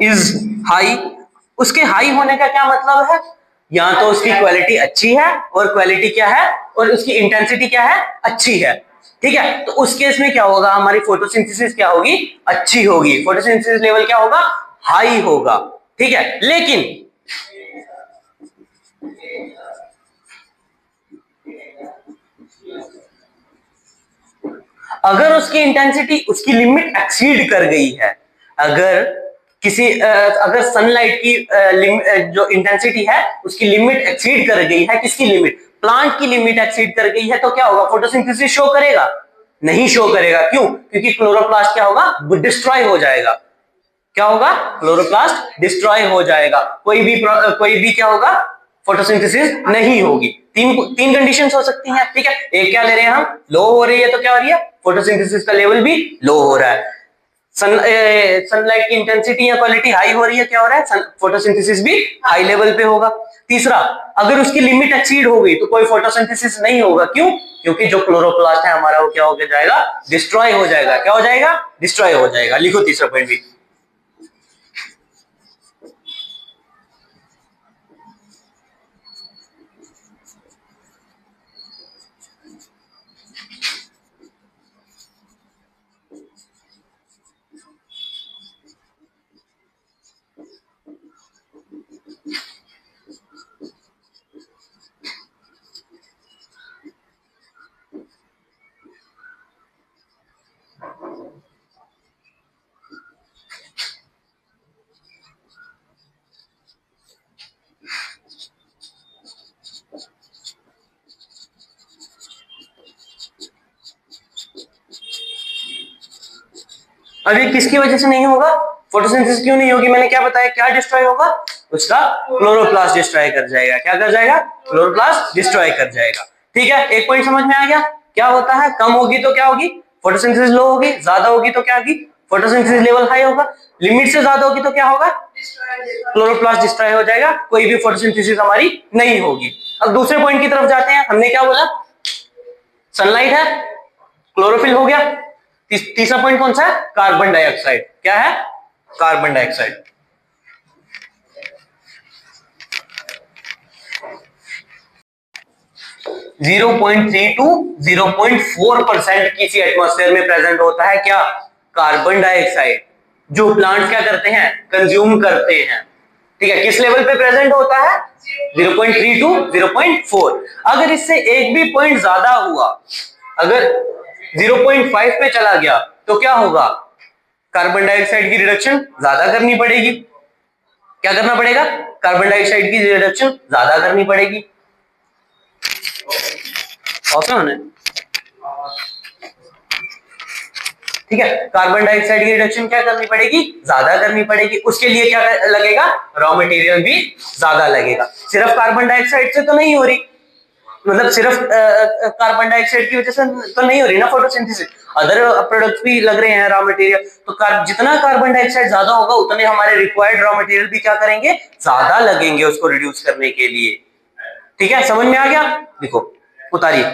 Is high. उसके high होने का क्या मतलब है, या तो उसकी क्वालिटी अच्छी है और क्वालिटी क्या है, और उसकी इंटेंसिटी क्या है, अच्छी है। ठीक है, तो उस केस में क्या होगा, हमारी फोटोसिंथेसिस क्या होगी, अच्छी होगी, फोटोसिंथेसिस लेवल क्या होगा, हाई होगा। ठीक है, लेकिन अगर उसकी इंटेंसिटी उसकी लिमिट एक्सीड कर गई है, अगर किसी अगर सनलाइट की जो इंटेंसिटी है उसकी लिमिट एक्सीड कर गई है, किसकी लिमिट, प्लांट की लिमिट एक्सीड कर गई है, तो क्या होगा, फोटोसिंथेसिस शो करेगा, नहीं शो करेगा। क्यों, क्योंकि क्लोरोप्लास्ट क्या होगा, डिस्ट्रॉय हो जाएगा। क्या होगा, क्लोरोप्लास्ट डिस्ट्रॉय हो जाएगा, कोई भी क्या होगा, फोटोसिंथेसिस नहीं होगी। तीन कंडीशंस हो सकती हैं। ठीक है, एक क्या ले रहे हैं हम, लो हो रही है तो क्या हो रही है, फोटोसिंथेसिस का लेवल भी लो हो रहा है। सनलाइट की इंटेंसिटी या क्वालिटी हाई हो रही है, क्या हो रहा है, फोटोसिंथेसिस भी हाई लेवल पे होगा। तीसरा, अगर उसकी लिमिट एक्सीड हो गई तो कोई फोटोसिंथेसिस नहीं होगा। क्यों, क्योंकि जो क्लोरोप्लास्ट है हमारा वो क्या हो जाएगा, डिस्ट्रॉय हो जाएगा। क्या हो जाएगा, डिस्ट्रॉय हो जाएगा। लिखो तीसरा पॉइंट भी। अभी किसकी वजह से नहीं होगा, फोटोसिंथेसिस क्यों नहीं होगी, मैंने क्या बताया, क्या डिस्ट्रॉय होगा, उसका क्लोरोप्लास्ट डिस्ट्रॉय कर जाएगा। क्या कर जाएगा, क्लोरोप्लास्ट डिस्ट्रॉय कर जाएगा। ठीक है, एक पॉइंट समझ में आ गया। क्या होता है, कम होगी तो क्या होगी, फोटोसिंथेसिस लो होगी, ज्यादा होगी तो क्या होगी, फोटोसिंथेसिस लेवल हाई होगा, लिमिट से ज्यादा होगी तो क्या होगा, क्लोरोप्लास्ट डिस्ट्रॉय हो जाएगा, कोई भी फोटोसिंथेसिस हमारी नहीं होगी। अब दूसरे पॉइंट की तरफ जाते हैं। हमने क्या बोला, सनलाइट है, क्लोरोफिल हो गया। तीसरा पॉइंट कौन सा है, कार्बन डाइऑक्साइड। क्या है, कार्बन डाइऑक्साइड। जीरो 0.3 टू 0.4% किसी एटमॉस्फेयर में प्रेजेंट होता है क्या, कार्बन डाइऑक्साइड, जो प्लांट्स क्या करते हैं, कंज्यूम करते हैं। ठीक है, किस लेवल पे प्रेजेंट होता है, 0.3 टू 0.4। अगर इससे एक भी पॉइंट ज्यादा हुआ, अगर 0.5 पे चला गया तो क्या होगा, कार्बन डाइऑक्साइड की रिडक्शन ज्यादा करनी पड़ेगी। क्या करना पड़ेगा, कार्बन डाइऑक्साइड की रिडक्शन ज्यादा करनी पड़ेगी। होने ठीक है, कार्बन डाइऑक्साइड की रिडक्शन क्या करनी पड़ेगी, ज्यादा करनी पड़ेगी। उसके लिए क्या लगेगा, रॉ मटेरियल भी ज्यादा लगेगा। सिर्फ कार्बन डाइऑक्साइड से तो नहीं हो रही, मतलब सिर्फ कार्बन डाइऑक्साइड की वजह से तो नहीं हो रही ना फोटोसिंथेसिस, अदर प्रोडक्ट्स भी लग रहे हैं रॉ मटेरियल। तो जितना कार्बन डाइऑक्साइड ज्यादा होगा उतने हमारे रिक्वायर्ड रॉ मटेरियल भी क्या करेंगे, ज्यादा लगेंगे उसको रिड्यूस करने के लिए। ठीक है, समझ में आ गया। देखो उतारिए,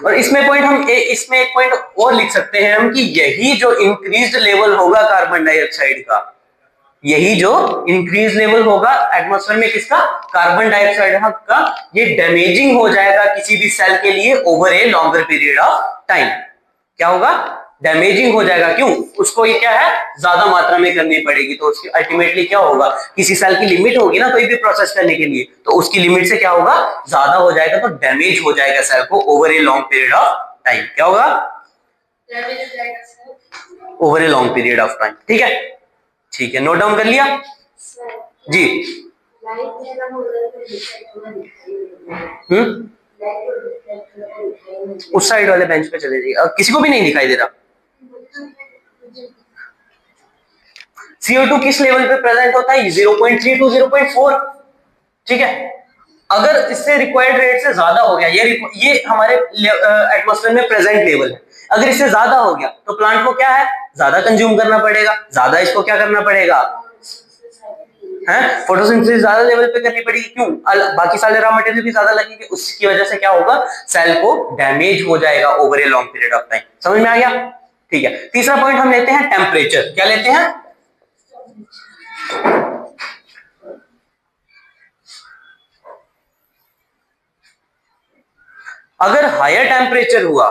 और इसमें एक पॉइंट और लिख सकते हैं हम कि यही जो इंक्रीज्ड लेवल होगा कार्बन डाइऑक्साइड का, यही जो इंक्रीज लेवल होगा एटमॉस्फेयर में किसका, कार्बन डाइऑक्साइड का, ये डैमेजिंग हो जाएगा किसी भी सेल के लिए over a longer period of time. क्या होगा, डैमेजिंग हो जाएगा। क्यों, उसको ये क्या है, ज्यादा मात्रा में करनी पड़ेगी। तो उसकी अल्टीमेटली क्या होगा, किसी सेल की लिमिट होगी ना कोई भी प्रोसेस करने के लिए, तो उसकी लिमिट से क्या होगा, ज्यादा हो जाएगा, तो डैमेज हो जाएगा सेल को over a long period of time. क्या होगा, over a long period of time. ठीक है, ठीक है, नोट डाउन कर लिया जी। उस साइड वाले बेंच पे चले जाइए, किसी को भी नहीं दिखाई दे रहा। CO2 किस लेवल पे प्रेजेंट होता है, 0.3 टू 0.4। ठीक है, अगर इससे रिक्वायर्ड रेट से ज्यादा हो गया, ये हमारे एटमॉस्फेयर में प्रेजेंट लेवल है, अगर इससे ज्यादा हो गया तो प्लांट को क्या है, ज्यादा कंज्यूम करना पड़ेगा, ज्यादा इसको क्या करना पड़ेगा, है, फोटोसिंथेसिस ज्यादा लेवल पे करनी पड़ेगी, क्यों? बाकी सारे रॉ मटेरियल भी ज्यादा लगेंगे, उसकी वजह से क्या होगा, सेल को डैमेज हो जाएगा over a long period of time. समझ में आ गया? ठीक है, तीसरा पॉइंट हम लेते हैं टेम्परेचर। क्या लेते हैं? अगर हायर टेम्परेचर हुआ,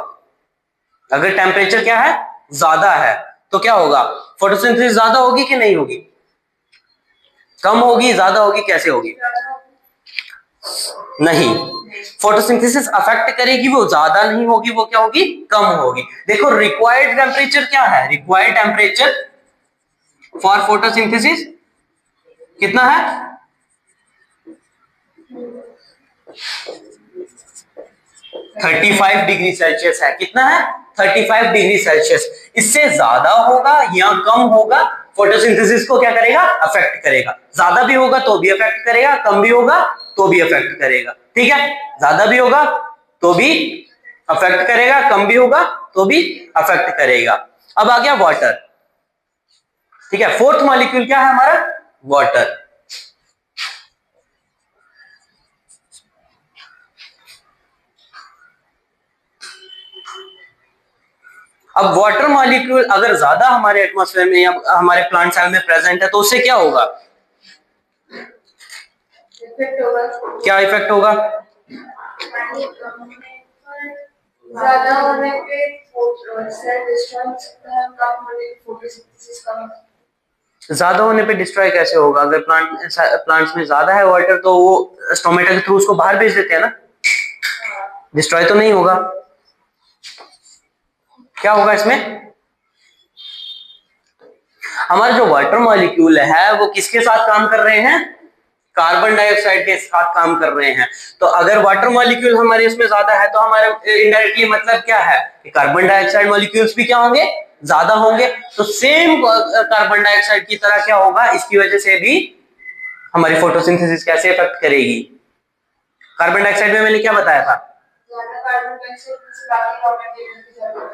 अगर टेम्परेचर क्या है, ज्यादा है, तो क्या होगा, फोटोसिंथेसिस ज्यादा होगी कि नहीं होगी? कम होगी, ज्यादा होगी, कैसे होगी? नहीं, फोटोसिंथेसिस अफेक्ट करेगी, वो ज्यादा नहीं होगी, वो क्या होगी, कम होगी। देखो रिक्वायर्ड टेम्परेचर क्या है, रिक्वायर्ड टेम्परेचर फॉर फोटोसिंथेसिस कितना है? 35 डिग्री सेल्सियस है। कितना है? 35 डिग्री सेल्सियस। इससे ज्यादा होगा या कम होगा, फोटोसिंथेसिस को क्या करेगा, अफेक्ट करेगा। ज्यादा भी होगा तो भी अफेक्ट करेगा, कम भी होगा तो भी अफेक्ट करेगा। ठीक है, ज्यादा भी होगा तो भी अफेक्ट करेगा, कम भी होगा तो भी अफेक्ट करेगा। अब आ गया वाटर। ठीक है, फोर्थ मॉलिक्यूल क्या है हमारा, वाटर। अब वाटर मॉलिक्यूल अगर ज्यादा हमारे एटमॉस्फेयर में या हमारे प्लांट सेल में प्रेजेंट है तो उससे क्या होगा, इफेक्ट होगा। क्या इफेक्ट होगा? ज्यादा होने पे सेल डिस्ट्रॉय, कम होने पे फोटोसिंथेसिस कम। ज्यादा होने पे डिस्ट्रॉय कैसे होगा? अगर प्लांट्स में ज्यादा है वाटर तो वो स्टोमेटा के थ्रू उसको बाहर भेज देते हैं ना, डिस्ट्रॉय तो नहीं होगा। क्या होगा इसमें, हमारे जो वाटर मॉलिक्यूल है वो किसके साथ काम कर रहे हैं, कार्बन डाइऑक्साइड के साथ काम कर रहे हैं। तो अगर वाटर मॉलिक्यूल हमारे इसमें ज्यादा है तो हमारे इनडायरेक्टली मतलब क्या है कि कार्बन डाइऑक्साइड मॉलिक्यूल्स भी क्या होंगे, ज्यादा होंगे। तो सेम कार्बन डाइऑक्साइड की तरह क्या होगा, इसकी वजह से भी हमारी फोटोसिंथेसिस कैसे इफेक्ट करेगी। कार्बन डाइऑक्साइड में मैंने क्या बताया था,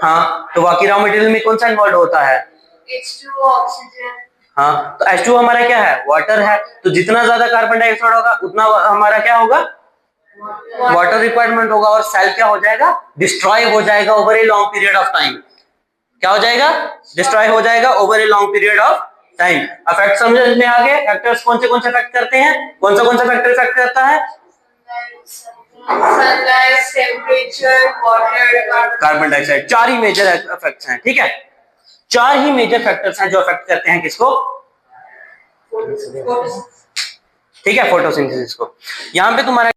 हाँ, तो बाकी रॉ मटेरियल में कौन सा इन्वॉल्व होता है, H2O, ऑक्सीजन। हाँ, तो H2O हमारा क्या है, वाटर है। तो जितना ज्यादा कार्बन डाइऑक्साइड होगा उतना हमारा क्या होगा, वाटर रिक्वायरमेंट होगा, और सेल क्या हो जाएगा, डिस्ट्रॉय हो जाएगा over a long period of time. क्या हो जाएगा, डिस्ट्रॉय हो जाएगा over a long period of time. Effect समझ में आ गए, फैक्टर्स कौन से इफेक्ट करते हैं, कौन सा फैक्टर इफेक्ट करता है, sunlight, temperature, water, carbon dioxide. चार ही मेजर इफेक्ट्स हैं। ठीक है, चार ही मेजर फैक्टर्स हैं जो अफेक्ट करते हैं किसको, ठीक है, फोटोसिंथेसिस को। यहां पे तुम्हारा